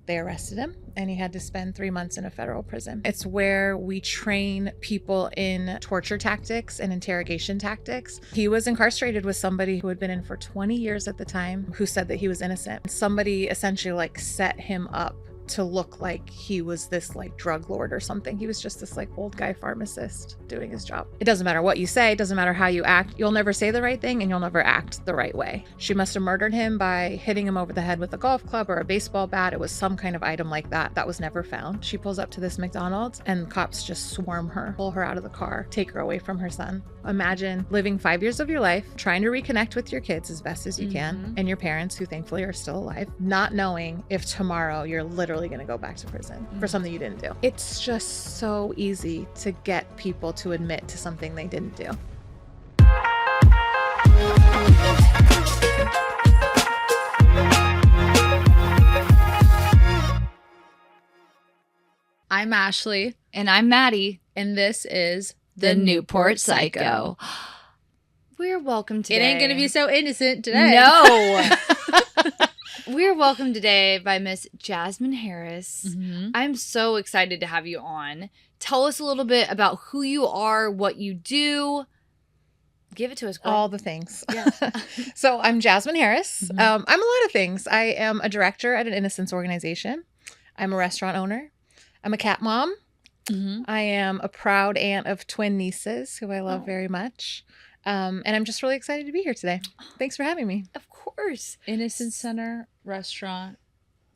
they arrested him and he had to spend 3 months in a federal prison. It's where we train people in torture tactics and interrogation tactics. He was incarcerated with somebody who had been in for 20 years at the time, who said that he was innocent. Somebody essentially like set him up to look like he was this like drug lord or something. He was just this like old guy pharmacist doing his job. It doesn't matter what you say, it doesn't matter how you act, you'll never say the right thing and you'll never act the right way. She must have murdered him by hitting him over the head with a golf club or a baseball bat. It was some kind of item like that. That was never found. She pulls up to this McDonald's and cops just swarm her, pull her out of the car, take her away from her son. Imagine living 5 years of your life, trying to reconnect with your kids as best as you can, and your parents, who thankfully are still alive, not knowing if tomorrow you're literally going to go back to prison for something you didn't do. It's just so easy to get people to admit to something they didn't do. I'm Ashley. And I'm Maddie. And this is The Newport Psycho. We're welcome today. It ain't going to be so innocent today. No. We're welcome today by Miss Jasmin Harris. Mm-hmm. I'm so excited to have you on. Tell us a little bit about who you are, what you do. Give it to us, girl. All the things. Yeah. So I'm Jasmin Harris. Mm-hmm. I'm a lot of things. I am a director at an innocence organization. I'm a restaurant owner. I'm a cat mom. Mm-hmm. I am a proud aunt of twin nieces who I love very much. And I'm just really excited to be here today. Thanks for having me. Of course. Innocence Center, restaurant,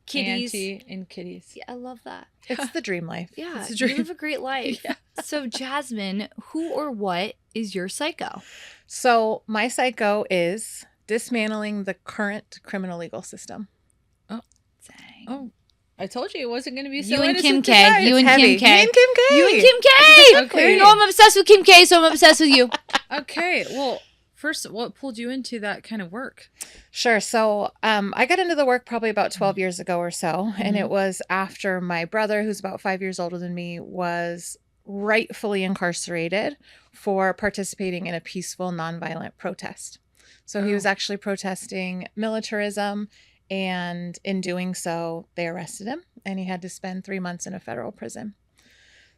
Kitties. auntie, and kitties. Yeah, I love that. It's the dream life. Yeah, It's a you dream. live a great life. Yeah. So, Jasmin, who or what is your psycho? So my psycho is dismantling the current criminal legal system. Dang. Oh, I told you it wasn't going to be so You and Kim innocent K. today. You and Heavy. Kim K. Me and Kim K. You and Kim K. Okay. You know I'm obsessed with Kim K, so I'm obsessed with you. Okay, well, first, what pulled you into that kind of work? Sure. So I got into the work probably about 12 years ago or so. And it was after my brother, who's about 5 years older than me, was rightfully incarcerated for participating in a peaceful, nonviolent protest. So he was actually protesting militarism. And in doing so, they arrested him and he had to spend 3 months in a federal prison.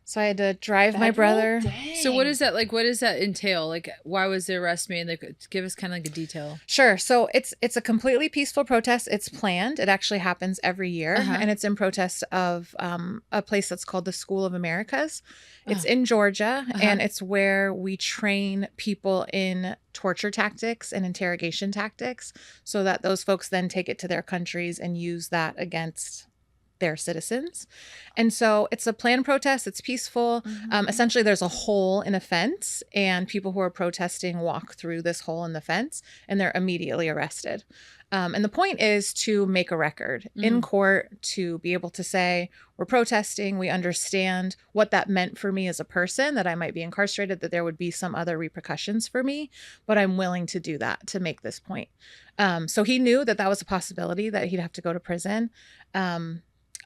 So I had to drive my brother. So what is that like? What does that entail? Like, why was the arrest made? Like, give us kind of like a detail. Sure. So it's a completely peaceful protest. It's planned. It actually happens every year. And it's in protest of a place that's called the School of Americas. It's in Georgia. And it's where we train people in torture tactics and interrogation tactics so that those folks then take it to their countries and use that against their citizens. And so it's a planned protest. It's peaceful. Essentially, there's a hole in a fence and people who are protesting walk through this hole in the fence and they're immediately arrested. And the point is to make a record in court, to be able to say, we're protesting. We understand what that meant for me as a person, that I might be incarcerated, that there would be some other repercussions for me, but I'm willing to do that to make this point. So he knew that that was a possibility, that he'd have to go to prison.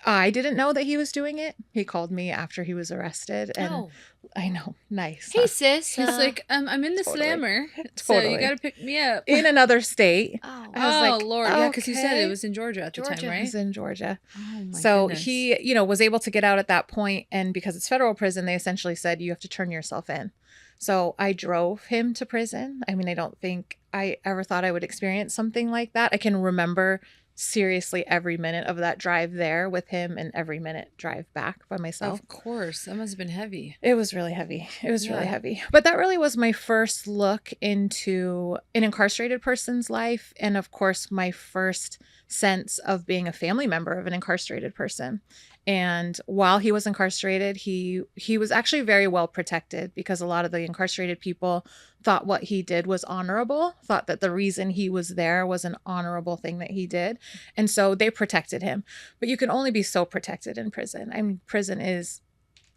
I didn't know that he was doing it. He called me after he was arrested. And I know, nice. Hey, sis. He's like, I'm in the slammer, so Totally. you got to pick me up. In another state. Oh, I was Oh, like, Lord. Yeah, because you said okay. it was in Georgia at the time, Georgia. right? He's in Georgia. oh my So goodness. he, was able to get out at that point. And because it's federal prison, they essentially said, you have to turn yourself in. So I drove him to prison. I mean, I don't think I ever thought I would experience something like that. I can remember seriously every minute of that drive there with him and every minute drive back by myself. Of course. That must have been heavy. It was really heavy. It was really Yeah. heavy. But that really was my first look into an incarcerated person's life. And of course, my first sense of being a family member of an incarcerated person. And while he was incarcerated, he was actually very well protected because a lot of the incarcerated people thought what he did was honorable, thought that the reason he was there was an honorable thing that he did. And so they protected him. But you can only be so protected in prison. I mean, prison is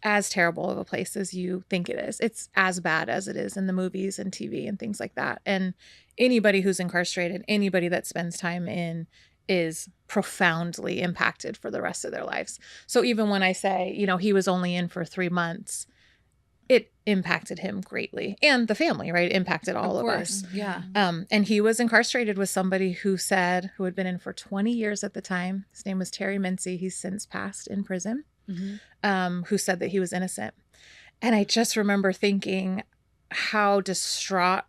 as terrible of a place as you think it is. It's as bad as it is in the movies and TV and things like that. And anybody who's incarcerated, anybody that spends time in, is profoundly impacted for the rest of their lives. So even when I say, he was only in for 3 months, it impacted him greatly, and the family, right? It impacted all of us. Yeah. And he was incarcerated with somebody who had been in for 20 years at the time. His name was Terry Mincy. He's since passed in prison. Who said that he was innocent. And I just remember thinking how distraught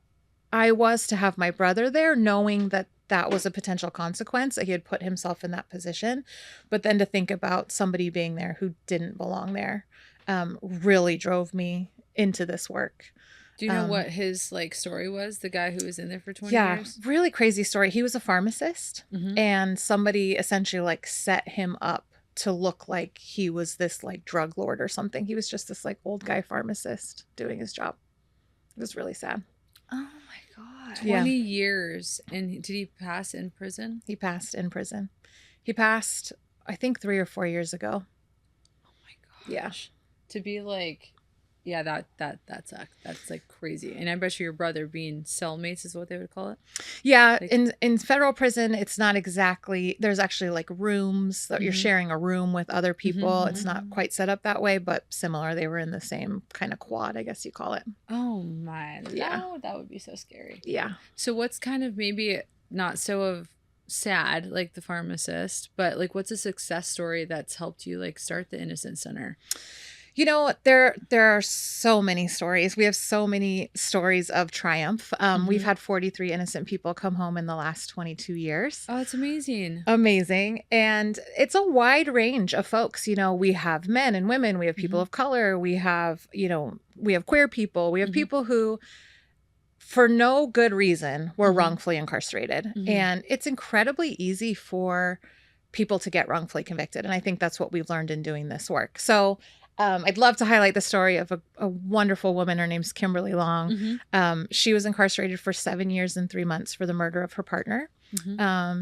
I was to have my brother there, knowing that that was a potential consequence, that he had put himself in that position. But then to think about somebody being there who didn't belong there really drove me into this work. Do you know what his like story was? The guy who was in there for 20 yeah, years? really crazy story. He was a pharmacist, and somebody essentially like set him up to look like he was this like drug lord or something. He was just this like old guy pharmacist doing his job. It was really sad. Oh my God. 20 years. And did he pass in prison? He passed in prison. He passed, I think, 3 or 4 years ago. Oh my Yeah. gosh. To be like, yeah, that sucked. That's like crazy. And I bet you your brother being cellmates is what they would call it. Yeah, Like, in federal prison, it's not exactly, there's actually like rooms that you're sharing a room with other people. It's not quite set up that way, but similar. They were in the same kind of quad, I guess you call it. oh my, Yeah. that would be so scary. Yeah. So what's kind of maybe not so of sad like the pharmacist, but like what's a success story that's helped you like start the Innocence Center? You know, there are so many stories. We have so many stories of triumph. We've had 43 innocent people come home in the last 22 years. Oh, it's amazing. Amazing. And it's a wide range of folks. You know, we have men and women, we have people of color, we have, we have queer people, we have people who, for no good reason, were wrongfully incarcerated. And it's incredibly easy for people to get wrongfully convicted. And I think that's what we've learned in doing this work. So I'd love to highlight the story of a wonderful woman. Her name's Kimberly Long. She was incarcerated for 7 years and 3 months for the murder of her partner.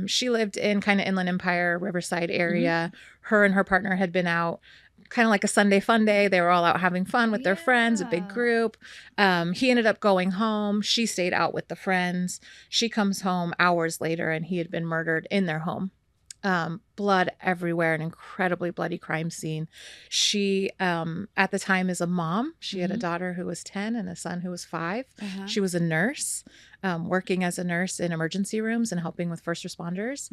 She lived in kind of Inland Empire, Riverside area. Her and her partner had been out kind of like a Sunday fun day. They were all out having fun with their friends, a big group. He ended up going home. She stayed out with the friends. She comes home hours later and he had been murdered in their home. Blood everywhere, an incredibly bloody crime scene. She, at the time, is a mom. She had a daughter who was 10 and a son who was 5. She was a nurse, working as a nurse in emergency rooms and helping with first responders.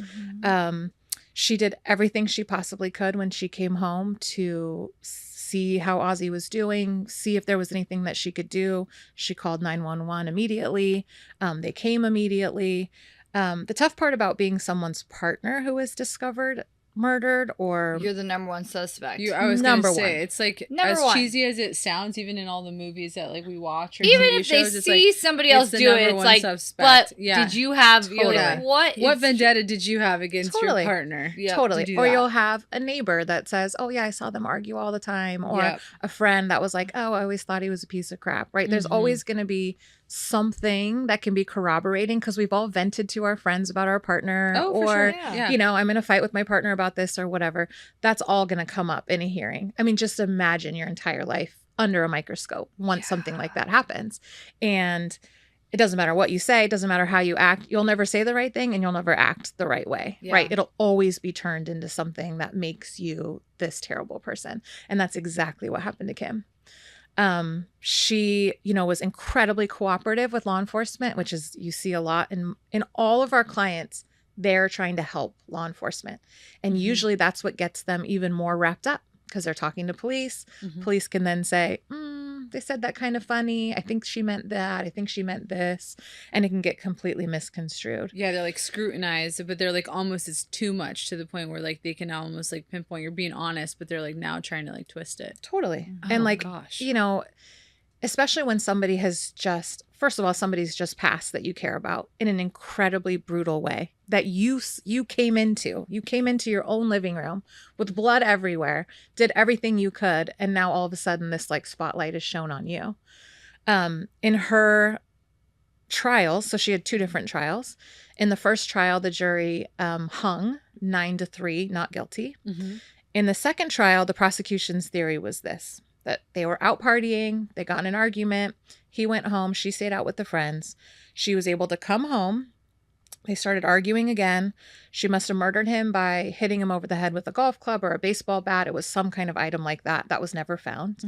She did everything she possibly could when she came home to see how Ozzy was doing, see if there was anything that she could do. She called 911 immediately. They came immediately. The tough part about being someone's partner who is discovered murdered, or You're the number one suspect. I was Number gonna say one. it's like Number as one. cheesy as it sounds, even in all the movies that like we watch or Even TV if they shows, it's see like, somebody it's else the do it, number it's one like, suspect. but Yeah. did you have, you're like, Totally. what? What is- vendetta did you have against Totally. your partner? Yeah. totally. to do Or that. you'll have a neighbor that says, "Oh yeah, I saw them argue all the time," or Yep. a friend that was like, "Oh, I always thought he was a piece of crap." Right? There's always going to be something that can be corroborating, because we've all vented to our friends about our partner, Oh, for or sure. Yeah. I'm in a fight with my partner about this or whatever. That's all going to come up in a hearing. I mean, just imagine your entire life under a microscope once something like that happens. And it doesn't matter what you say, it doesn't matter how you act. You'll never say the right thing and you'll never act the right way, Yeah. right? It'll always be turned into something that makes you this terrible person. And that's exactly what happened to Kim. She, was incredibly cooperative with law enforcement, which is, you see a lot in all of our clients. They're trying to help law enforcement. And usually that's what gets them even more wrapped up, because they're talking to police. Police can then say, they said that kind of funny. I think she meant that. I think she meant this. And it can get completely misconstrued. Yeah, they're like scrutinized, but they're like almost it's too much, to the point where like they can almost like pinpoint you're being honest, but they're like now trying to like twist it. Totally. Oh, And like, gosh. especially when somebody has just, first of all, somebody's just passed that you care about in an incredibly brutal way that you came into your own living room with blood everywhere, did everything you could. And now all of a sudden this like spotlight is shown on you. In her trials, so she had 2 different trials. In the first trial, the jury hung 9-3, not guilty. In the second trial, the prosecution's theory was this: that they were out partying, they got in an argument, he went home, she stayed out with the friends. She was able to come home. They started arguing again. She must have murdered him by hitting him over the head with a golf club or a baseball bat. It was some kind of item like that. That was never found.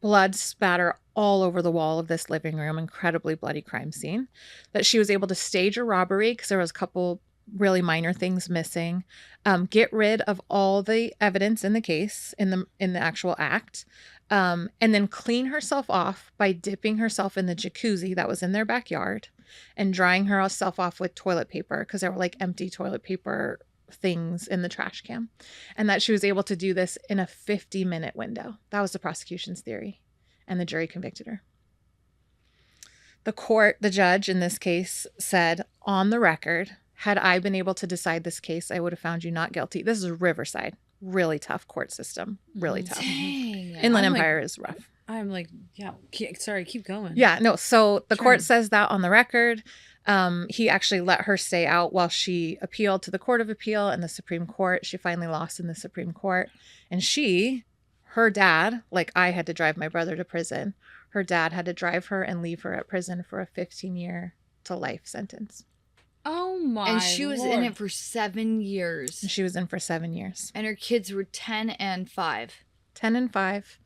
blood spatter all over the wall of this living room, incredibly bloody crime scene, that she was able to stage a robbery because there was a couple really minor things missing, get rid of all the evidence in the case, in the actual act, and then clean herself off by dipping herself in the jacuzzi that was in their backyard and drying herself off with toilet paper because there were like empty toilet paper things in the trash can, and that she was able to do this in a 50-minute window. That was the prosecution's theory, and the jury convicted her. The judge in this case said, on the record, had I been able to decide this case, I would have found you not guilty. This is Riverside. Really tough court system. Really tough. Dang. Inland Empire is rough. I'm like, yeah, sorry, keep going. Yeah, no. So the court says that on the record. He actually let her stay out while she appealed to the Court of Appeal and the Supreme Court. She finally lost in the Supreme Court. And her dad, like I had to drive my brother to prison, her dad had to drive her and leave her at prison for a 15-year to life sentence. Oh my And she was in Lord. it for 7 years. And she was in for 7 years. And her kids were 10 and 5. 10 and 5.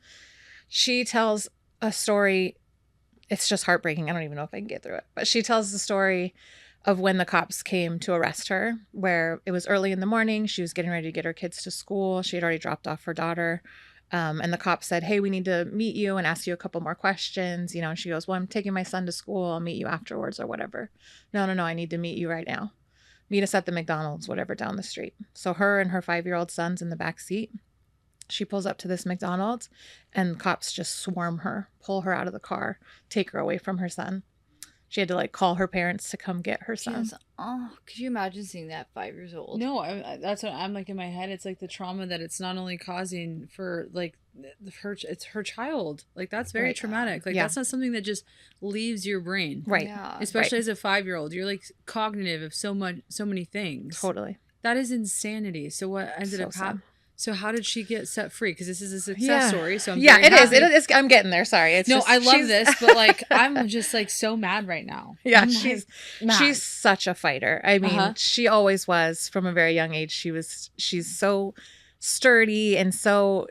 She tells a story. It's just heartbreaking. I don't even know if I can get through it. But she tells the story of when the cops came to arrest her, where it was early in the morning. She was getting ready to get her kids to school. She had already dropped off her daughter. And the cop said, hey, we need to meet you and ask you a couple more questions. You know, and she goes, well, I'm taking my son to school. I'll meet you afterwards or whatever. No, I need to meet you right now. Meet us at the McDonald's, whatever, down the street. So her and her 5-year-old son's in the back seat. She pulls up to this McDonald's and cops just swarm her, pull her out of the car, take her away from her son. She had to like call her parents to come get her son. Yes. Oh, could you imagine seeing that 5 years old? No, that's what I'm like in my head. It's like the trauma that it's not only causing for like it's her child. Like that's very traumatic. Like that's not something that just leaves your brain. Right. Yeah. Especially as a 5-year-old, you're like cognitive of so many things. Totally. That is insanity. So what ended up happening? So how did she get set free? Because this is a success Yeah. story. So I'm yeah, very it is. happy. It is. I'm getting there. Sorry. It's No, just, I love she's- this, but like I'm just like so mad right now. Yeah, I'm, she's like, mad. she's such a fighter. I mean, she always was from a very young age. She's so sturdy and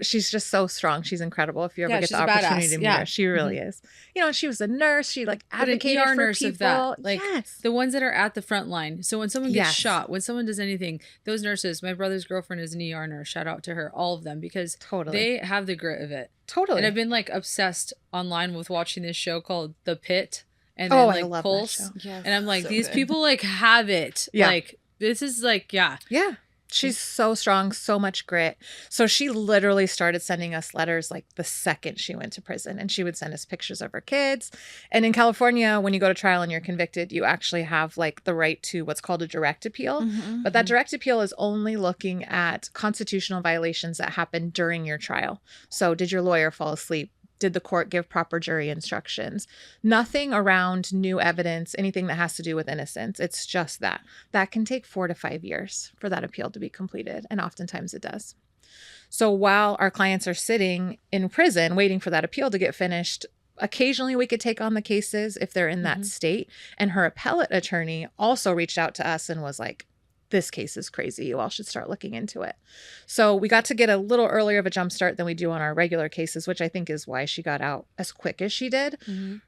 she's just so strong. She's incredible. If you ever get she's the a opportunity badass. to meet Yeah. her, she really is. You know, she was a nurse. She like But an advocated ER for nurse people. of that, like yes. the ones that are at the front line. So when someone gets Yes. shot, when someone does anything, those nurses, my brother's girlfriend is an ER nurse. Shout out to her, all of them, because Totally. they have the grit of it. Totally. And I've been like obsessed online with watching this show called The Pit and then I like love Pulse. that show. Yes, And I'm like, so these good. people like have it. Yeah. Like this is like, yeah. Yeah. She's so strong, so much grit. So she literally started sending us letters like the second she went to prison, and she would send us pictures of her kids. And in California, when you go to trial and you're convicted, you actually have like the right to what's called a direct appeal. Mm-hmm. But that direct appeal is only looking at constitutional violations that happened during your trial. So did your lawyer fall asleep? Did the court give proper jury instructions? Nothing around new evidence, anything that has to do with innocence. It's just that. That can take 4 to 5 years for that appeal to be completed, and oftentimes it does. So while our clients are sitting in prison waiting for that appeal to get finished, occasionally we could take on the cases if they're in that state. And her appellate attorney also reached out to us and was like, this case is crazy. You all should start looking into it. So we got to get a little earlier of a jump start than we do on our regular cases, which I think is why she got out as quick as she did.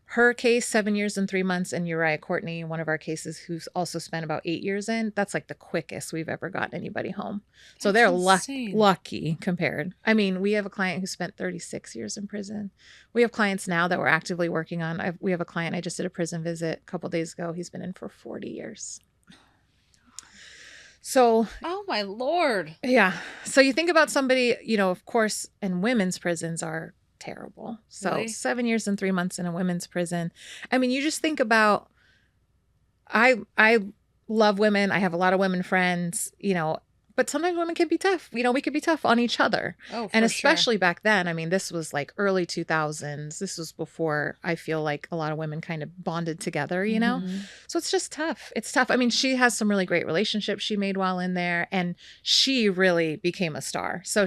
Her case, 7 years and 3 months, and Uriah Courtney, one of our cases, who's also spent about 8 years in, that's like the quickest we've ever gotten anybody home. So they're lucky compared. I mean, we have a client who spent 36 years in prison. We have clients now that we're actively working on. We have a client, I just did a prison visit a couple days ago. He's been in for 40 years. So, oh my Lord. Yeah. So you think about somebody, you know, of course, and women's prisons are terrible. So Really? 7 years and 3 months in a women's prison. I mean, you just think about, I love women. I have a lot of women friends, you know, but sometimes women can be tough. You know, we could be tough on each other. Oh, and for especially back then, I mean, this was like early 2000s. This was before I feel like a lot of women kind of bonded together, you know? So it's just tough. It's tough. I mean, she has some really great relationships she made while in there, and she really became a star. So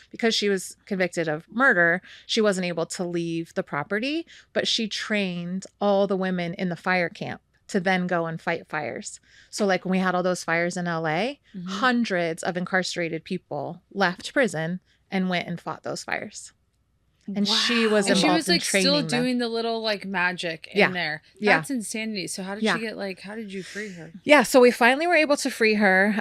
because she was convicted of murder, she wasn't able to leave the property, but she trained all the women in the fire camp to then go and fight fires. So like when we had all those fires in LA, hundreds of incarcerated people left prison and went and fought those fires. And she was and involved she was in like training still them. doing the little like magic in there. That's insanity. So how did she get like, how did you free her? Yeah, so we finally were able to free her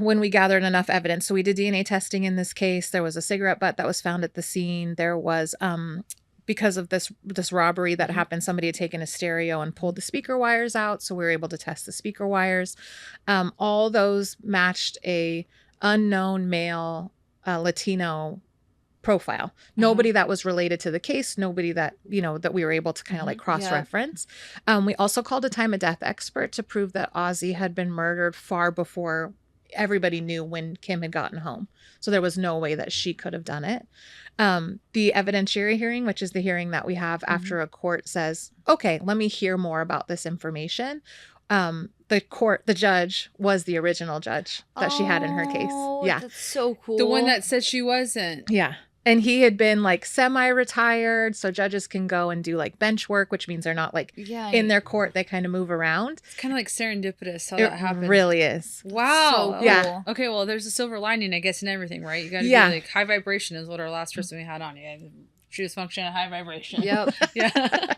when we gathered enough evidence. So we did DNA testing in this case. There was a cigarette butt that was found at the scene. There was because of this robbery that happened, somebody had taken a stereo and pulled the speaker wires out, so we were able to test the speaker wires. All those matched a unknown male Latino profile. Nobody that was related to the case, nobody that, that we were able to kind of like cross-reference. We also called a time of death expert to prove that Ozzy had been murdered far before everybody knew when Kim had gotten home. So there was no way that she could have done it. The evidentiary hearing, which is the hearing that we have after a court says, okay, let me hear more about this information. The judge was the original judge that she had in her case. Yeah. That's so cool. The one that said she wasn't. Yeah. And he had been like semi-retired, so judges can go and do like bench work, which means they're not like in their court. They kind of move around. It's kind of like serendipitous how that happened. It really is. Wow. So cool. Yeah. Okay, well, there's a silver lining, I guess, in everything, right? You got to be like high vibration is what our last person we had on. She was functioning at high vibration. Yep. Yeah.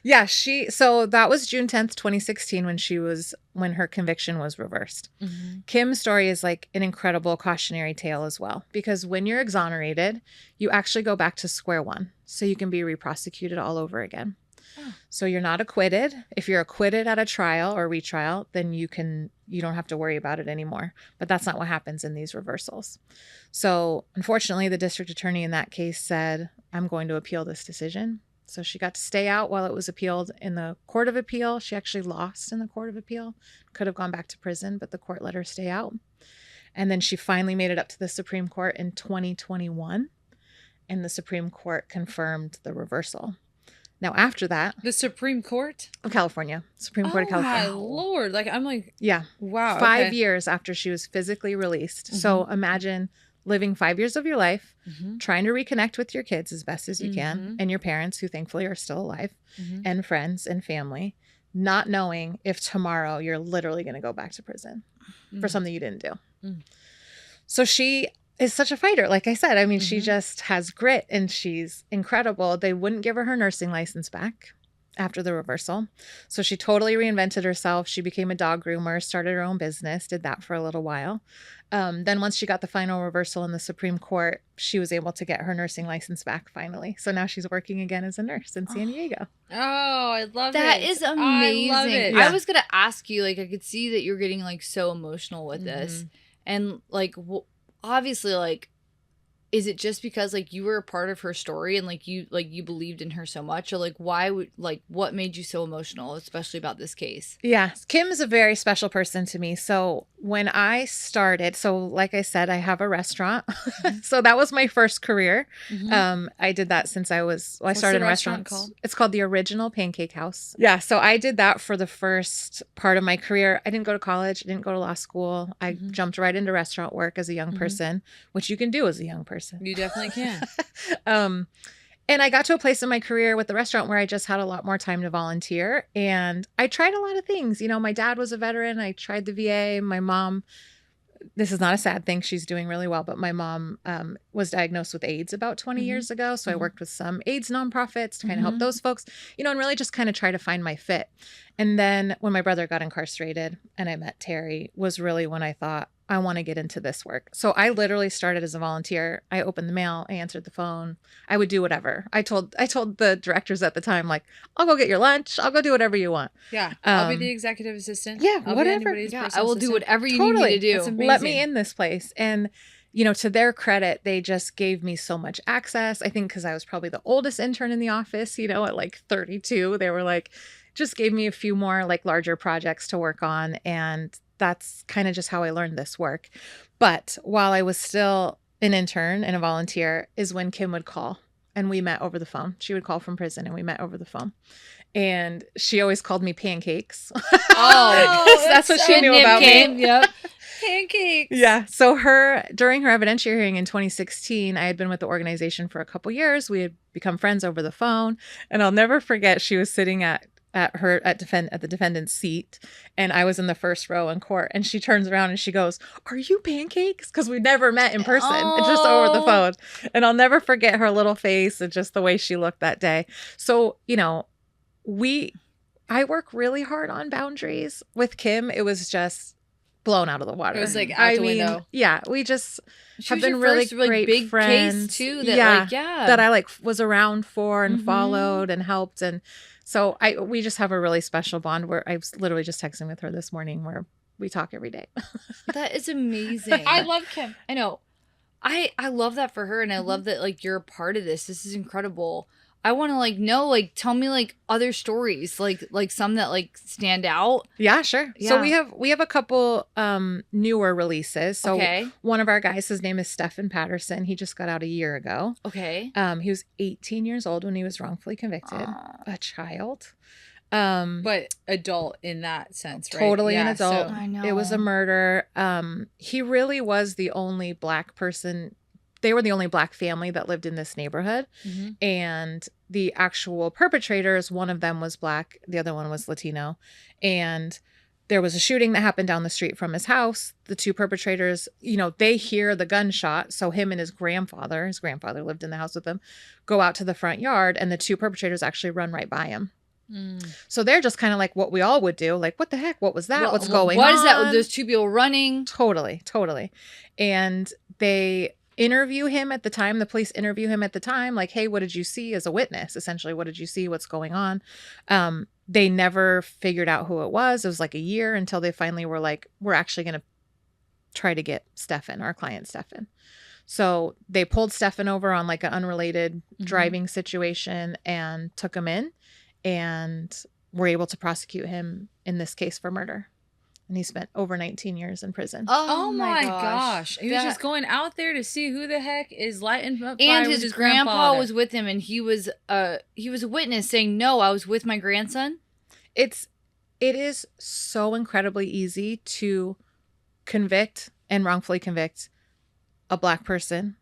Yeah. So that was June 10th, 2016 when her conviction was reversed. Kim's story is like an incredible cautionary tale as well, because when you're exonerated, you actually go back to square one. So you can be re-prosecuted all over again. So you're not acquitted. If you're acquitted at a trial or retrial, then you don't have to worry about it anymore. But that's not what happens in these reversals. So unfortunately, the district attorney in that case said, I'm going to appeal this decision. So she got to stay out while it was appealed in the Court of Appeal. She actually lost in the Court of Appeal, could have gone back to prison, but the court let her stay out. And then she finally made it up to the Supreme Court in 2021. And the Supreme Court confirmed the reversal. Now, after that, the Supreme Court of California, Supreme Court of California. Oh, my Lord. Like, I'm like, yeah. Wow. 5 years after she was physically released. So imagine living 5 years of your life, trying to reconnect with your kids as best as you can, and your parents, who thankfully are still alive, and friends and family, not knowing if tomorrow you're literally going to go back to prison for something you didn't do. So she is such a fighter. Like I said, I mean, she just has grit and she's incredible. They wouldn't give her nursing license back after the reversal. So she totally reinvented herself. She became a dog groomer, started her own business, did that for a little while. Then once she got the final reversal in the Supreme Court, she was able to get her nursing license back finally. So now she's working again as a nurse in San Diego. Oh, I love it. That is amazing. I love it. I was going to ask you, like, I could see that you're getting like so emotional with this. And like, obviously, like, is it just because like you were a part of her story and like you believed in her so much, or like what made you so emotional, especially about this case? Yeah, Kim is a very special person to me. So when I started, so like I said, I have a restaurant. So that was my first career. I did that since I started in restaurants. Called? It's called The Original Pancake House. Yeah, so I did that for the first part of my career. I didn't go to college. I didn't go to law school. I jumped right into restaurant work as a young person, which you can do as a young person. You definitely can. And I got to a place in my career with the restaurant where I just had a lot more time to volunteer. And I tried a lot of things. You know, my dad was a veteran. I tried the VA. My mom, this is not a sad thing, she's doing really well, but my mom was diagnosed with AIDS about 20 years ago. So I worked with some AIDS nonprofits to kind of help those folks, you know, and really just kind of try to find my fit. And then when my brother got incarcerated and I met Terry was really when I thought, I want to get into this work. So I literally started as a volunteer. I opened the mail. I answered the phone. I would do whatever. I told the directors at the time, like, I'll go get your lunch. I'll go do whatever you want. Yeah. I'll be the executive assistant. Yeah. I'll whatever. Yeah. I will do whatever you need me to do. Let me in this place. And, you know, to their credit, they just gave me so much access. I think because I was probably the oldest intern in the office, you know, at like 32, they were like, just gave me a few more like larger projects to work on. And that's kind of just how I learned this work. But while I was still an intern and a volunteer is when Kim would call and we met over the phone. She would call from prison and we met over the phone. And she always called me pancakes. Oh, that's what she knew about me. Yep. Pancakes. Yeah. So during her evidentiary hearing in 2016, I had been with the organization for a couple years. We had become friends over the phone. And I'll never forget, she was sitting at at the defendant's seat, and I was in the first row in court, and she turns around and she goes, "Are you Pancakes?" Because we never met in person, it's just over the phone. And I'll never forget her little face and just the way she looked that day. So, you know, I work really hard on boundaries. With Kim, it was just blown out of the water. It was like out the window. Yeah, we just She have was been your really first, like, great big friends case too. That that I like was around for and Mhm. followed and helped. And so we just have a really special bond where I was literally just texting with her this morning where we talk every day. That is amazing. I love Kim. I know. I love that for her, and I love that like you're a part of this. This is incredible. I want to like know, like, tell me like other stories, like some that like stand out. Yeah, sure. Yeah. So we have a couple newer releases. So Okay. one of our guys, his name is Stephen Patterson. He just got out a year ago. Okay. He was 18 years old when he was wrongfully convicted. A child. But adult in that sense, right? Totally an adult. I know. It was a murder. He really was the only Black person. They were the only Black family that lived in this neighborhood. Mhm. And the actual perpetrators, one of them was Black, the other one was Latino. And there was a shooting that happened down the street from his house. The two perpetrators, you know, they hear the gunshot. So him and his grandfather lived in the house with him, go out to the front yard, and the two perpetrators actually run right by him. So they're just kind of like what we all would do. Like, what the heck? What was that? What's going on? What is that with those two people running? Totally. And they interview him at the time. The police interview him at the time. Like, hey, what did you see as a witness? Essentially, what did you see? What's going on? They never figured out who it was. It was like a year until they finally were like, we're actually going to try to get Stefan, our client Stefan. So they pulled Stefan over on like an unrelated driving situation and took him in, and were able to prosecute him in this case for murder. And he spent over 19 years in prison. Oh my gosh. He was just going out there to see who the heck is lighting up And fire his, with his grandpa was with him, and he was a witness saying, "No, I was with my grandson." It is so incredibly easy to convict and wrongfully convict a Black person.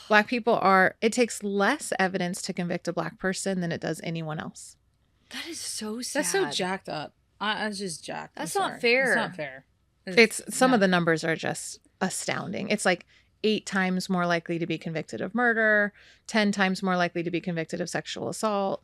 Black people it takes less evidence to convict a Black person than it does anyone else. That is so sad. That's so jacked up. I was just jacked. That's not fair. It's not fair. Some of the numbers are just astounding. It's like 8 times more likely to be convicted of murder, 10 times more likely to be convicted of sexual assault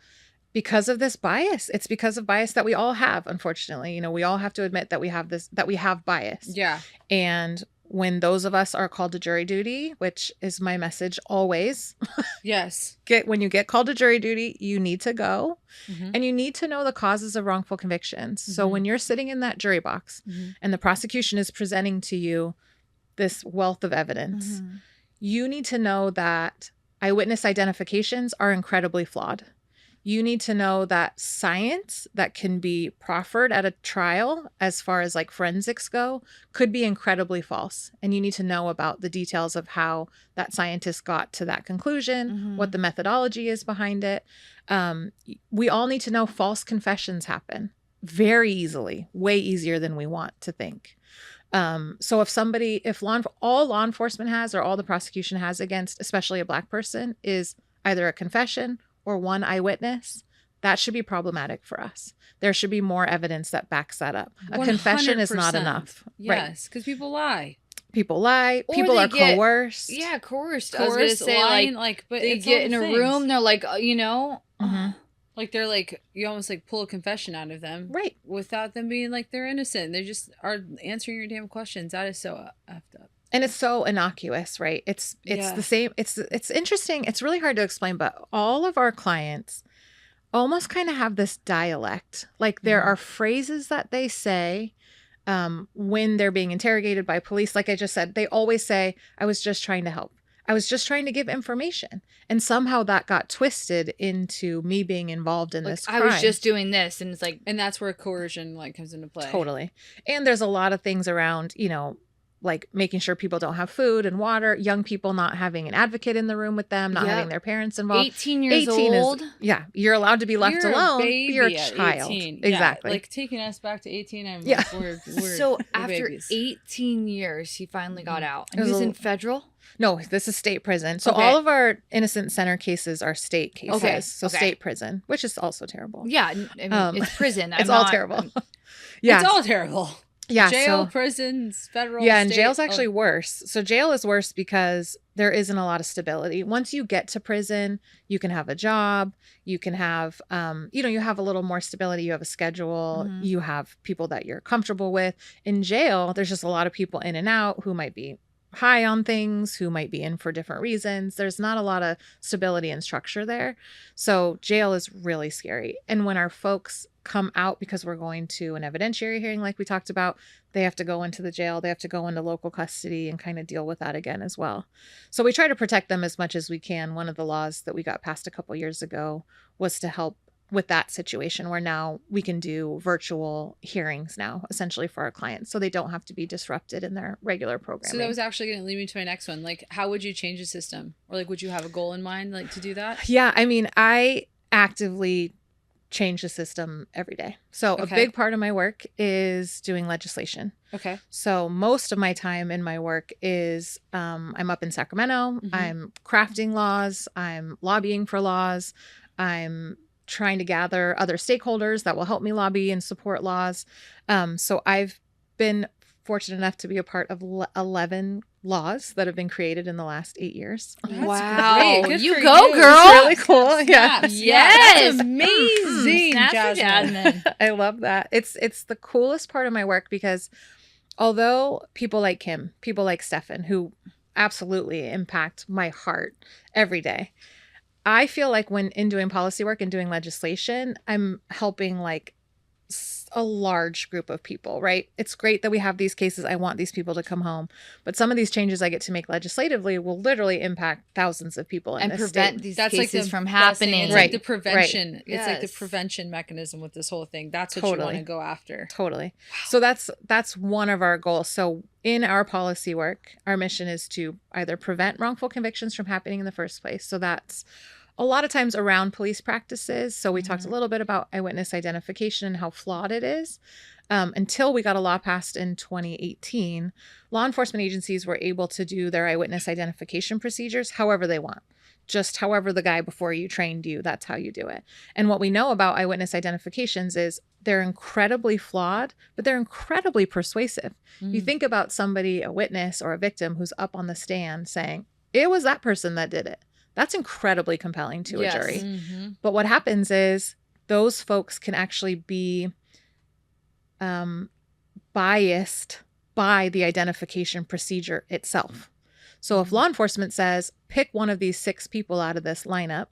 because of this bias. It's because of bias that we all have, unfortunately. You know, we all have to admit that we have bias. Yeah. And when those of us are called to jury duty, which is my message always. Yes. When you get called to jury duty, you need to go, Mm-hmm. and you need to know the causes of wrongful convictions. So when you're sitting in that jury box and the prosecution is presenting to you this wealth of evidence, you need to know that eyewitness identifications are incredibly flawed. You need to know that science that can be proffered at a trial, as far as like forensics go, could be incredibly false. And you need to know about the details of how that scientist got to that conclusion, what the methodology is behind it. We all need to know false confessions happen very easily, way easier than we want to think. So if all law enforcement has, or all the prosecution has against, especially a Black person, is either a confession or one eyewitness, that should be problematic for us. There should be more evidence that backs that up. A confession is not 100%. enough. Yes, because people lie. People lie. Or People they are coerced. Yeah, coerced. I was gonna Coerced, say, lying, but they it's get all in the a things. room, they're like, you know, Like they're like, you almost like pull a confession out of them, Right. Without them being like they're innocent. They just are answering your damn questions. That is so effed up. And it's so innocuous, right? It's the same. It's interesting. It's really hard to explain, but all of our clients almost kind of have this dialect. Like there are phrases that they say when they're being interrogated by police. Like I just said, they always say, "I was just trying to help. I was just trying to give information." And somehow that got twisted into me being involved in this crime. I was just doing this, and it's like, And that's where coercion like comes into play. Totally. And there's a lot of things around, you know, like making sure people don't have food and water, young people not having an advocate in the room with them, not having their parents involved. 18 years old. You're allowed to be left You're alone. a baby You're a at child. 18. Exactly. Yeah, like taking us back to 18. Yeah. We're So we're after babies. 18 years, he finally got out. It And he was was a- in federal. No, this is state prison. So Okay. all of our Innocence Center cases are state cases. Okay. So state prison, which is also terrible. Yeah, I mean, it's prison. It's all terrible. Yeah. It's all terrible. Yeah. Jail, prisons, federal. Yeah, and state, jail's actually worse. So jail is worse because there isn't a lot of stability. Once you get to prison, you can have a job. You can have, you have a little more stability. You have a schedule. Mhm. You have people that you're comfortable with. In jail, there's just a lot of people in and out who might be high on things, who might be in for different reasons. There's not a lot of stability and structure there. So jail is really scary. And when our folks come out, because we're going to an evidentiary hearing like we talked about, they have to go into the jail, they have to go into local custody and kind of deal with that again as well. So we try to protect them as much as we can. One of the laws that we got passed a couple years ago was to help with that situation, where now we can do virtual hearings now essentially for our clients, so they don't have to be disrupted in their regular programming. So that was actually going to lead me to my next one. Like, how would you change the system, or like, would you have a goal in mind, like, to do that? Yeah, I mean, I actively change the system every day. So a big part of my work is doing legislation. Okay. So most of my time in my work is I'm up in Sacramento. Mhm. I'm crafting laws. I'm lobbying for laws. I'm trying to gather other stakeholders that will help me lobby and support laws. So I've been fortunate enough to be a part of 11 laws that have been created in the last 8 years. That's Wow. great. Good You for go, you. girl. It's really cool. Yeah. Snaps. Yes. That's amazing, Snaps for Jasmine. I love that. It's the coolest part of my work, because although people like Kim, people like Stefan, who absolutely impact my heart every day, I feel like when in doing policy work and doing legislation, I'm helping like a large group of people, right? It's great that we have these cases. I want these people to come home, but some of these changes I get to make legislatively will literally impact thousands of people in And this prevent state. these That's like cases the from best thing. happening. It's Right. like the prevention. Right. It's like the Yes. prevention mechanism with this whole thing. That's what you Totally. want to go after. Totally. So that's one of our goals. So in our policy work, our mission is to either prevent wrongful convictions from happening in the first place. So that's a lot of times around police practices. So we talked a little bit about eyewitness identification and how flawed it is. Until we got a law passed in 2018, law enforcement agencies were able to do their eyewitness identification procedures however they want. Just however the guy before you trained you, that's how you do it. And what we know about eyewitness identifications is they're incredibly flawed, but they're incredibly persuasive. You think about somebody, a witness or a victim, who's up on the stand saying, it was that person that did it. That's incredibly compelling to Yes. a jury. Mm-hmm. But what happens is those folks can actually be biased by the identification procedure itself. So if law enforcement says, pick one of these 6 people out of this lineup,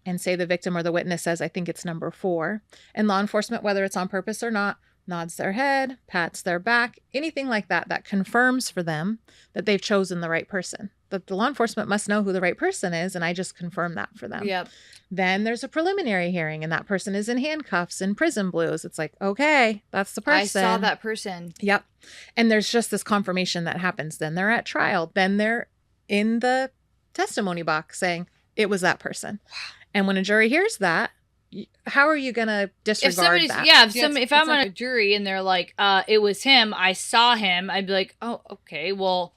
and say the victim or the witness says, I think it's number 4, and law enforcement, whether it's on purpose or not, nods their head, pats their back, anything like that, that confirms for them that they've chosen the right person. That the law enforcement must know who the right person is, and I just confirm that for them. Yep. Then there's a preliminary hearing, and that person is in handcuffs and prison blues. It's like, okay, that's the person. I saw that person. Yep. And there's just this confirmation that happens. Then they're at trial. Then they're in the testimony box saying it was that person. Wow. And when a jury hears that, how are you going to disregard that? Yeah, if I'm on a jury and they're like, it was him, I saw him, I'd be like, oh, okay, well,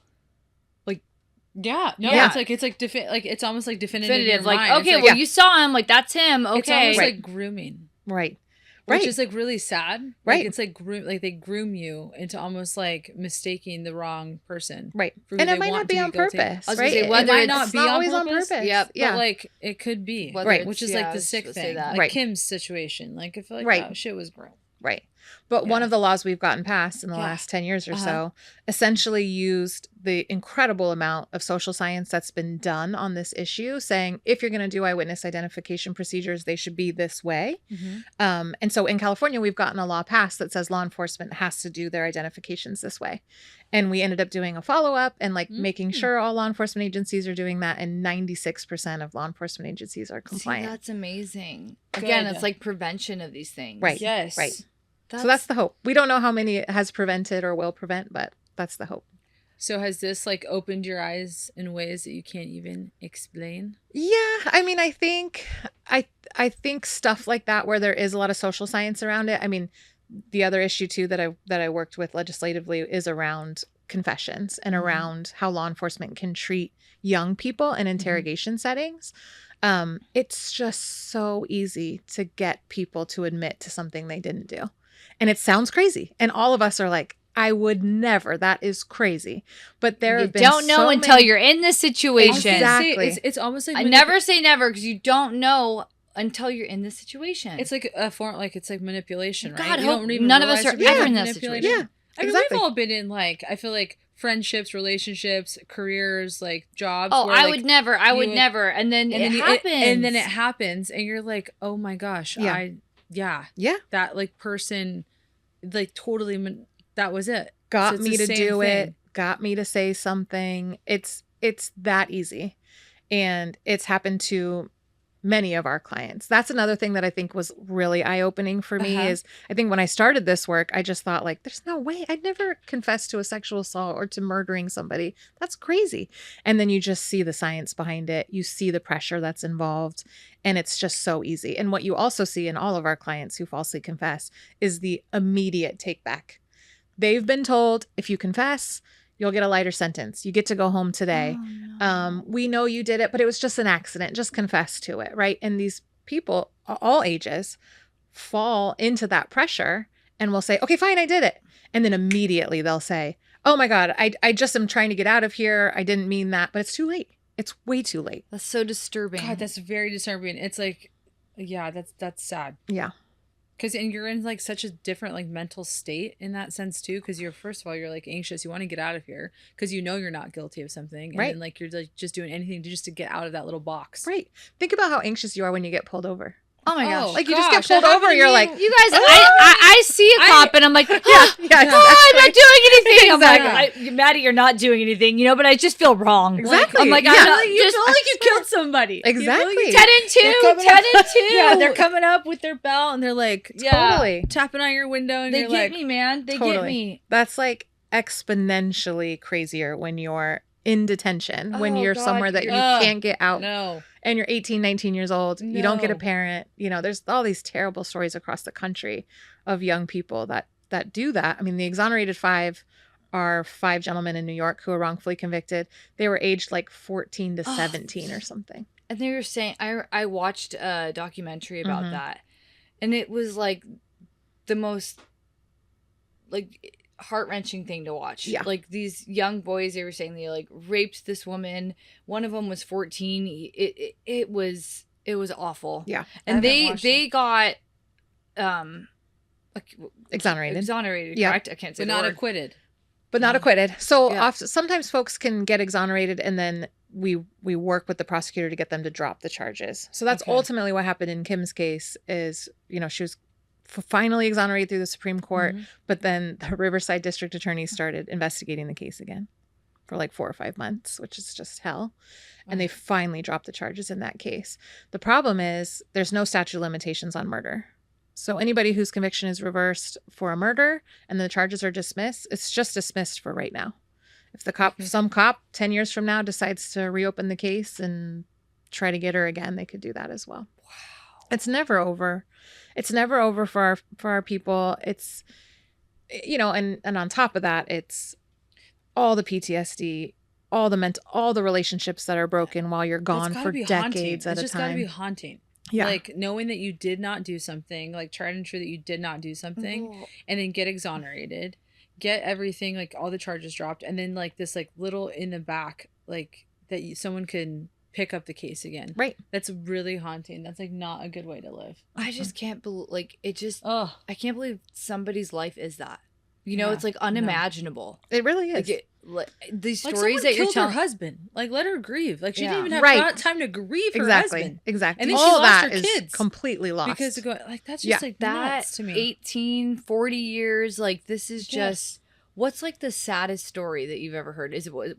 Yeah. No, Yeah. it's like it's almost like definitive. in your like, mind. okay, It's well, you saw him, like, that's him, It's okay. almost Right. like grooming. Right. Which is like really sad. Right. Like, it's like they groom you into almost like mistaking the wrong person. Right. for who And they it might want not be to on guilty. purpose, I was gonna right? say, It whether might it's not be not always on purpose. purpose. Yep. Yeah. But like it could be. Whether Right. it's- Which is yeah, I like the was sick supposed to say thing. that. Like Right. Kim's situation. Like I feel like Right. that shit was gross. Right. But one Yeah. of the laws we've gotten passed in the Yeah. last 10 years or Uh-huh. so essentially used the incredible amount of social science that's been done on this issue, saying if you're going to do eyewitness identification procedures, they should be this way. And so in California, we've gotten a law passed that says law enforcement has to do their identifications this way. And we ended up doing a follow-up and like making sure all law enforcement agencies are doing that. And 96% of law enforcement agencies are compliant. See, that's amazing. Good. Again, it's like prevention of these things. Right. Yes. Right. So that's the hope. We don't know how many it has prevented or will prevent, but that's the hope. So has this like opened your eyes in ways that you can't even explain? Yeah, I mean, I think stuff like that where there is a lot of social science around it. I mean, the other issue too that I worked with legislatively is around confessions and around how law enforcement can treat young people in interrogation settings. It's just so easy to get people to admit to something they didn't do. And it sounds crazy. And all of us are like, I would never. That is crazy. But there have been don't know until you're in the situation. Exactly. It's almost like I never say never because you don't know until you're in the situation. It's like a form, like it's like manipulation, right? God, You don't even none of us realize are you're ever in that manipulating. situation. Yeah, I mean, exactly. we've all been in like, I feel like friendships, relationships, careers, like jobs. Oh, where, I like, would never. I would never. And then it happens. And then it happens, and you're like, oh my gosh, Yeah. that like person, like totally, that was it. Got So me it's to the same do thing. it, got me to say something. It's that easy. And it's happened to many of our clients. That's another thing that I think was really eye-opening for me is I think when I started this work, I just thought like, there's no way I'd never confess to a sexual assault or to murdering somebody. That's crazy. And then you just see the science behind it. You see the pressure that's involved, and it's just so easy. And what you also see in all of our clients who falsely confess is the immediate take back. They've been told, if you confess, you'll get a lighter sentence. You get to go home today. Oh, no. We know you did it, but it was just an accident. Just confess to it, right? And these people, all ages, fall into that pressure and will say, okay, fine, I did it. And then immediately they'll say, oh my God, I just am trying to get out of here. I didn't mean that, but it's too late. It's way too late. That's so disturbing. God, that's very disturbing. It's like, yeah, that's sad. Yeah. Because and you're in like such a different like mental state in that sense too. Because you're first of all you're like anxious. You want to get out of here because you know you're not guilty of something, and right? then like you're like just doing anything to get out of that little box. Right. Think about how anxious you are when you get pulled over. Oh my gosh. Like you just get pulled over. You're like, you guys, I see a cop and I'm like, oh, yeah, I'm not doing anything. Exactly. I'm like, Maddie, you're not doing anything, but I just feel wrong. Exactly. I'm like, Yeah. I'm not, You feel like you killed somebody. Exactly. 10 and 2, 10 and 2. Yeah, they're coming up with their belt and they're like, Totally. tapping on your window, and They you're get like, me, man. They get me. That's like exponentially crazier when you're in detention, when Oh, you're God, somewhere that you Ugh. can't get out. no. And you're 18, 19 years old. You don't get a No. parent. There's all these terrible stories across the country of young people that do that. I mean, the exonerated 5 are 5 gentlemen in New York who were wrongfully convicted. They were aged like 14 to 17 or something. And they were saying, I watched a documentary about that, and it was like the most like heart-wrenching thing to watch. Yeah. Like these young boys, they were saying they like raped this woman. One of them was 14. It was awful. Yeah. And they got Exonerated. Yeah. Correct? I can't say But the not word. acquitted. But not acquitted. So Yeah. sometimes folks can get exonerated and then we work with the prosecutor to get them to drop the charges. So that's Okay. ultimately what happened in Kim's case is, she was finally exonerated through the Supreme Court, but then the Riverside District Attorney started investigating the case again for like 4 or 5 months, which is just hell. And they finally dropped the charges in that case. The problem is there's no statute of limitations on murder. So anybody whose conviction is reversed for a murder and the charges are dismissed, it's just dismissed for right now. If some cop 10 years from now decides to reopen the case and try to get her again, they could do that as well. Wow. It's never over. It's never over for our people. It's, and on top of that, it's all the PTSD, all the relationships that are broken while you're gone for decades at a time. It's just got to be haunting. Yeah. Like knowing that you did not do something, like try to ensure that you did not do something, and then get exonerated, get everything, like all the charges dropped, and then like this like little in the back, like that someone can pick up the case again. Right. That's really haunting. That's like not a good way to live. I just can't believe, like, it just, Oh, I can't believe somebody's life is that. Yeah, It's like unimaginable. It really is. These like stories someone that you're killed her telling. husband. Like let her grieve. Like she didn't even have Right. time to grieve her Exactly. husband. Exactly. And then she all lost that her is kids. completely lost. Because like that's just Yeah. like That nuts to me. 18, 40 years, like this is Yes. just, what's like the saddest story that you've ever heard?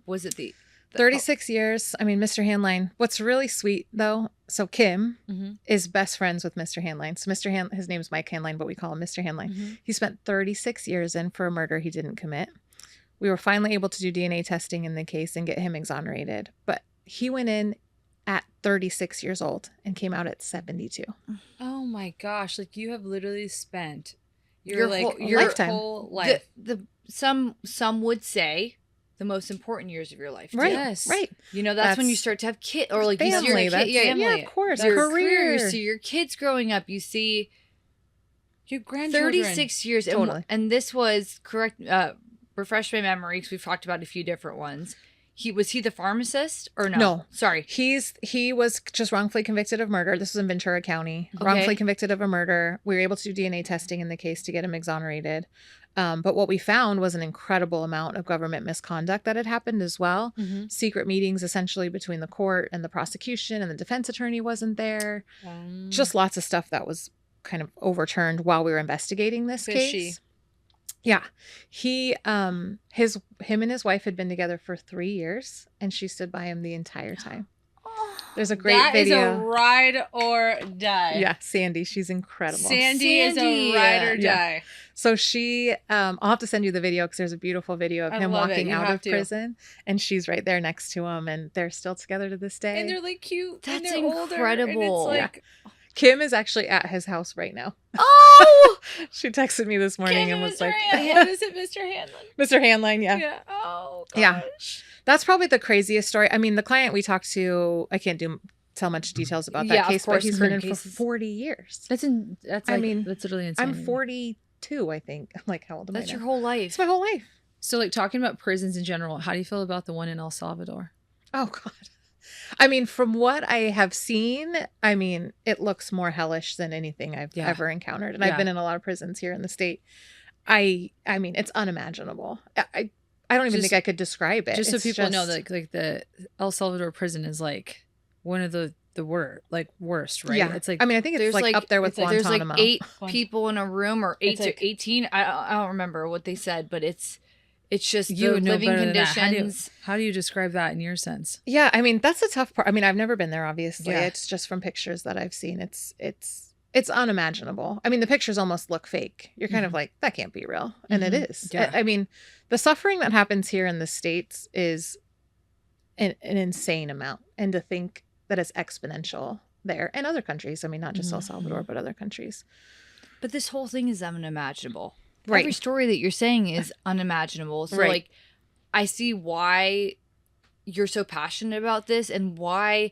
Was it the 36 years. I mean, Mr. Handline. What's really sweet though, so Kim Mhm. is best friends with Mr. Handline. So his name's Mike Handline, but we call him Mr. Handline. Mhm. He spent 36 years in for a murder he didn't commit. We were finally able to do DNA testing in the case and get him exonerated. But he went in at 36 years old and came out at 72. Oh my gosh! Like you have literally spent Your your whole- your lifetime. whole life. some would say the most important years of your life. Right. Yes. Right. You know, that's when you start to have kids, or like family. you see your That's, kid, yeah, of course. Your Career. You see your kids growing up. You see your grandchildren. 36 years. Totally. And this was correct. Refresh my memory because we've talked about a few different ones. Was he the pharmacist or no? No. Sorry. He was just wrongfully convicted of murder. This was in Ventura County. Okay. Wrongfully convicted of a murder. We were able to do DNA testing in the case to get him exonerated. But what we found was an incredible amount of government misconduct that had happened as well. Mm-hmm. Secret meetings essentially between the court and the prosecution, and the defense attorney wasn't there. Just lots of stuff that was kind of overturned while we were investigating this case. Yeah. Him and his wife had been together for 3 years, and she stood by him the entire time. There's a great video. That is a ride or die. Yeah, Sandy. She's incredible. Sandy is a ride or die. Yeah. So she, I'll have to send you the video because there's a beautiful video of him walking out of prison, and she's right there next to him, and they're still together to this day. And they're like cute. That's and they're incredible. Older, and it's like, Kim is actually at his house right now. Oh, she texted me this morning and was like, "What is it, Mr. Hanlon?" Mr. Hanlon, yeah. Yeah. Oh, gosh. Yeah. That's probably the craziest story. I mean, the client we talked to, I can't tell much details about that case, but he's been in for 40 years. That's literally insane. I'm 42, I think. I'm like, how old am I? that's your whole life. It's my whole life. So, like, talking about prisons in general, how do you feel about the one in El Salvador? Oh, God. I mean, from what I have seen, I mean, it looks more hellish than anything I've ever encountered. And I've been in a lot of prisons here in the state. I mean, it's unimaginable. I don't even think I could describe it. Just so people know that like the El Salvador prison is like one of the worst, right? Yeah. It's like, I mean, I think it's like up there with Guantanamo. There's like 8 people in a room, or 8 to 18. I don't remember what they said, but it's just you the living conditions. How do you describe that in your sense? Yeah, I mean, that's a tough part. I mean, I've never been there, obviously. Yeah. It's just from pictures that I've seen. It's unimaginable. I mean, the pictures almost look fake. You're kind of like, that can't be real. And it is. Yeah. I mean, the suffering that happens here in the States is an insane amount. And to think that it's exponential there and other countries. I mean, not just El Salvador, but other countries. But this whole thing is unimaginable. Right. Every story that you're saying is unimaginable. So, like, I see why you're so passionate about this and why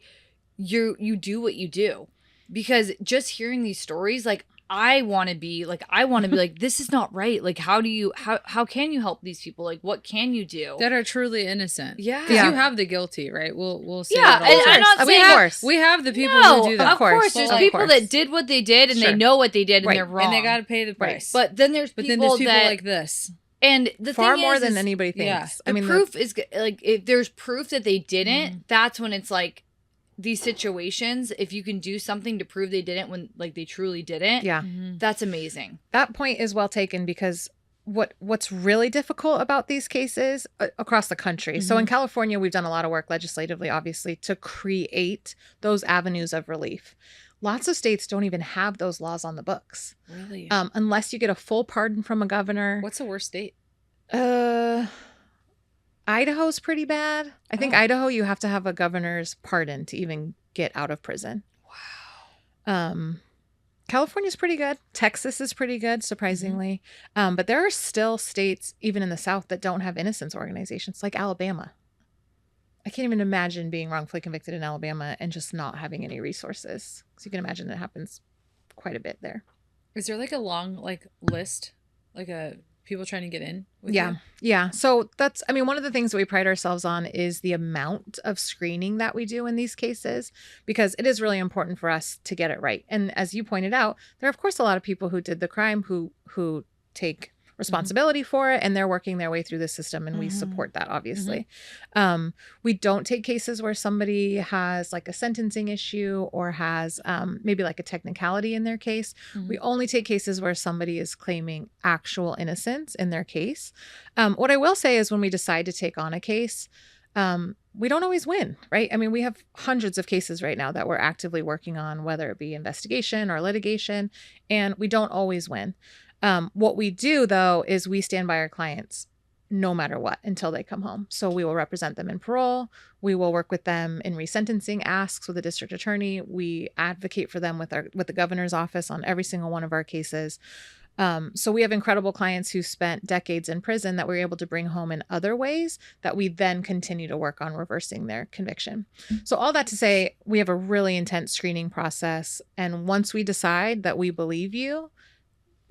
you do what you do. Because just hearing these stories, like, I want to be like, this is not right. Like, how can you help these people? Like, what can you do? That are truly innocent. Yeah. Because you have the guilty, right? We'll say yeah, that all the time. I'm not saying we have the people who do that. Of course. There's people that did what they did and they know what they did and they're wrong. And they got to pay the price. But then there's people like this. And the far thing more is, than anybody thinks. I mean, proof is like, if there's proof that they didn't, that's when it's like, these situations, if you can do something to prove they didn't when like they truly didn't, that's amazing. That point is well taken, because what's really difficult about these cases across the country. So in California, we've done a lot of work legislatively, obviously, to create those avenues of relief. Lots of states don't even have those laws on the books. Really? Unless you get a full pardon from a governor. What's the worst state? Idaho's pretty bad. I think Idaho, you have to have a governor's pardon to even get out of prison. Wow. California's pretty good. Texas is pretty good, surprisingly. But there are still states, even in the South, that don't have innocence organizations, like Alabama. I can't even imagine being wrongfully convicted in Alabama and just not having any resources. So you can imagine it happens quite a bit there. Is there like a long list, like a people trying to get in with you? Yeah. So that's, I mean, one of the things that we pride ourselves on is the amount of screening that we do in these cases, because it is really important for us to get it right. And as you pointed out, there are of course a lot of people who did the crime who take responsibility for it, and they're working their way through the system, and we support that, obviously. We don't take cases where somebody has like a sentencing issue or has maybe like a technicality in their case. We only take cases where somebody is claiming actual innocence in their case. What I will say is, when we decide to take on a case, we don't always win, right? I mean, we have hundreds of cases right now that we're actively working on, whether it be investigation or litigation, and we don't always win. What we do, though, is we stand by our clients no matter what until they come home. So we will represent them in parole. We will work with them in resentencing asks with the district attorney. We advocate for them with the governor's office on every single one of our cases. So we have incredible clients who spent decades in prison that we're able to bring home in other ways that we then continue to work on reversing their conviction. So all that to say, we have a really intense screening process. And once we decide that we believe you,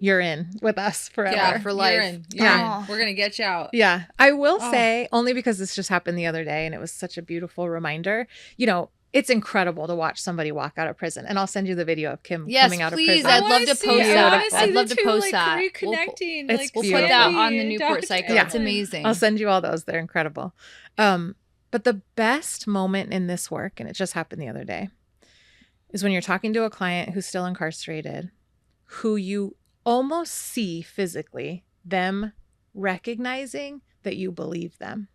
you're in with us forever. Yeah, for life. You're in. You're in. We're going to get you out. Yeah. I will say, only because this just happened the other day and it was such a beautiful reminder, you know, it's incredible to watch somebody walk out of prison. And I'll send you the video of Kim coming out of prison. Yes, please. I'd love to post that. I'd love to post that. Reconnecting. We'll put that on the Newport Cycle. It's amazing. I'll send you all those. They're incredible. But the best moment in this work, and it just happened the other day, is when you're talking to a client who's still incarcerated, who you almost see physically them recognizing that you believe them.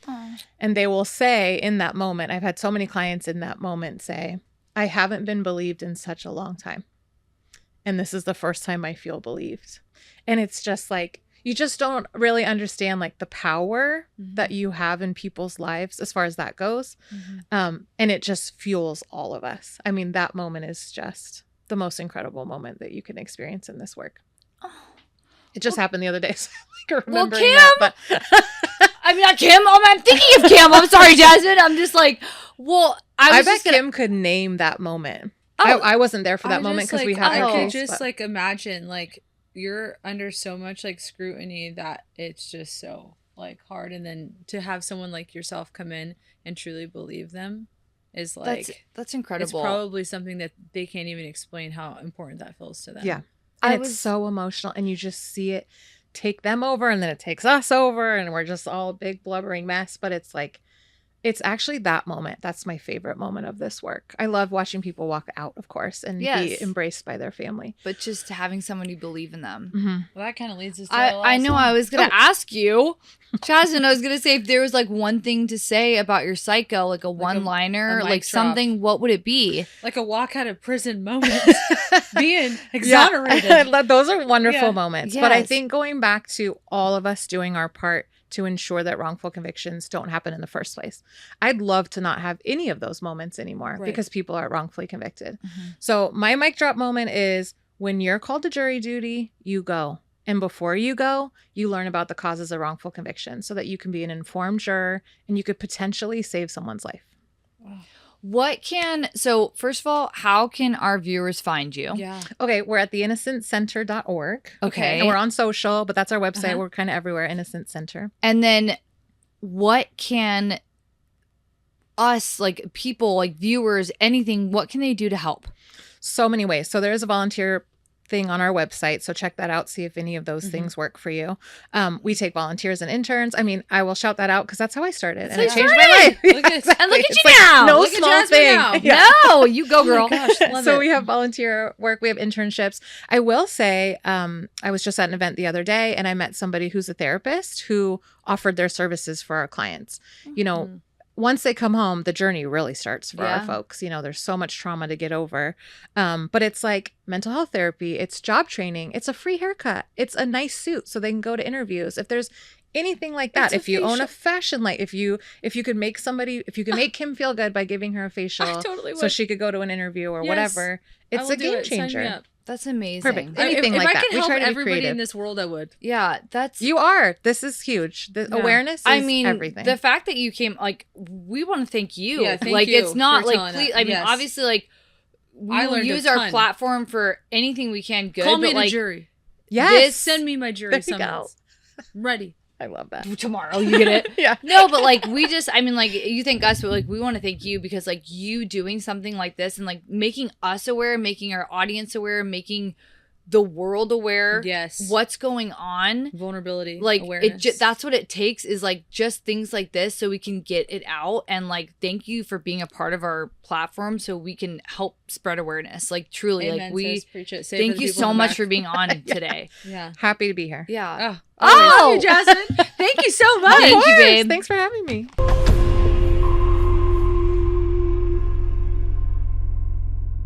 Aww. And they will say in that moment, I've had so many clients in that moment say, I haven't been believed in such a long time. And this is the first time I feel believed. And it's just like, you just don't really understand like the power that you have in people's lives as far as that goes. And it just fuels all of us. I mean, that moment is just the most incredible moment that you can experience in this work. It just happened the other day. So I like remembering Kim, that, but I mean, not Kim. I'm thinking of Kim. I'm sorry, Jasmine. I'm just like, well, I bet Kim could name that moment. I wasn't there for that moment because we had I our could case, just like imagine like you're under so much like scrutiny that it's just so like hard, and then to have someone like yourself come in and truly believe them is like that's incredible. It's probably something that they can't even explain how important that feels to them. Yeah. And it's so emotional, and you just see it take them over, and then it takes us over, and we're just all a big blubbering mess. But it's like, it's actually that moment. That's my favorite moment of this work. I love watching people walk out, of course, and be embraced by their family. But just having somebody believe in them. Well, that kind of leads us to I know I was going to ask you, Jasmine, I was going to say if there was like one thing to say about your cycle, like a one-liner, like something, what would it be? Like a walk out of prison moment. Being exonerated. Those are wonderful moments. Yes. But I think going back to all of us doing our part to ensure that wrongful convictions don't happen in the first place. I'd love to not have any of those moments anymore because people are wrongfully convicted. So my mic drop moment is when you're called to jury duty, you go. And before you go, you learn about the causes of wrongful conviction so that you can be an informed juror and you could potentially save someone's life. Wow. So first of all, how can our viewers find you? Yeah. Okay. We're at theinnocencenter.org. Okay. And we're on social, but that's our website. We're kind of everywhere, Innocence Center. And then what can us, like people, like viewers, anything, what can they do to help? So many ways. So there's a volunteer thing on our website. So check that out. See if any of those things work for you. We take volunteers and interns. I mean, I will shout that out because that's how I started. And it changed my life. Look at you now. No small thing. Now. Yeah. No, you go, girl. Oh gosh, so we have volunteer work. We have internships. I will say, I was just at an event the other day and I met somebody who's a therapist who offered their services for our clients. You know, once they come home, the journey really starts for our folks. You know, there's so much trauma to get over. But it's like mental health therapy. It's job training. It's a free haircut. It's a nice suit so they can go to interviews. If there's anything like that, if you own a fashion light, if you could make Kim feel good by giving her a facial so she could go to an interview or whatever, it's a game changer. That's amazing. Perfect. Anything like that. If I could help everybody in this world, I would. Yeah, you are. This is huge. The awareness is everything. The fact that you came, like, we want to thank you. Yeah, thank like, you it's not like, please, that. I mean, obviously, like, we will use our platform for anything we can. Good. Call me the jury. Yes. Send me my jury summons. Ready. I love that. Tomorrow, you get it? Yeah. No, but like I mean, like you thank us, but like we want to thank you because like you doing something like this and like making us aware, making our audience aware, making the world aware. Yes. What's going on? Vulnerability. Like awareness. that's what it takes is like just things like this so we can get it out. And like thank you for being a part of our platform so we can help spread awareness. Like truly. Amen, like we preach it. thank you so much for being on today. Yeah. Happy to be here. Yeah. Oh, Jasmine. Thank you so much. Thank you, babe. Thanks for having me.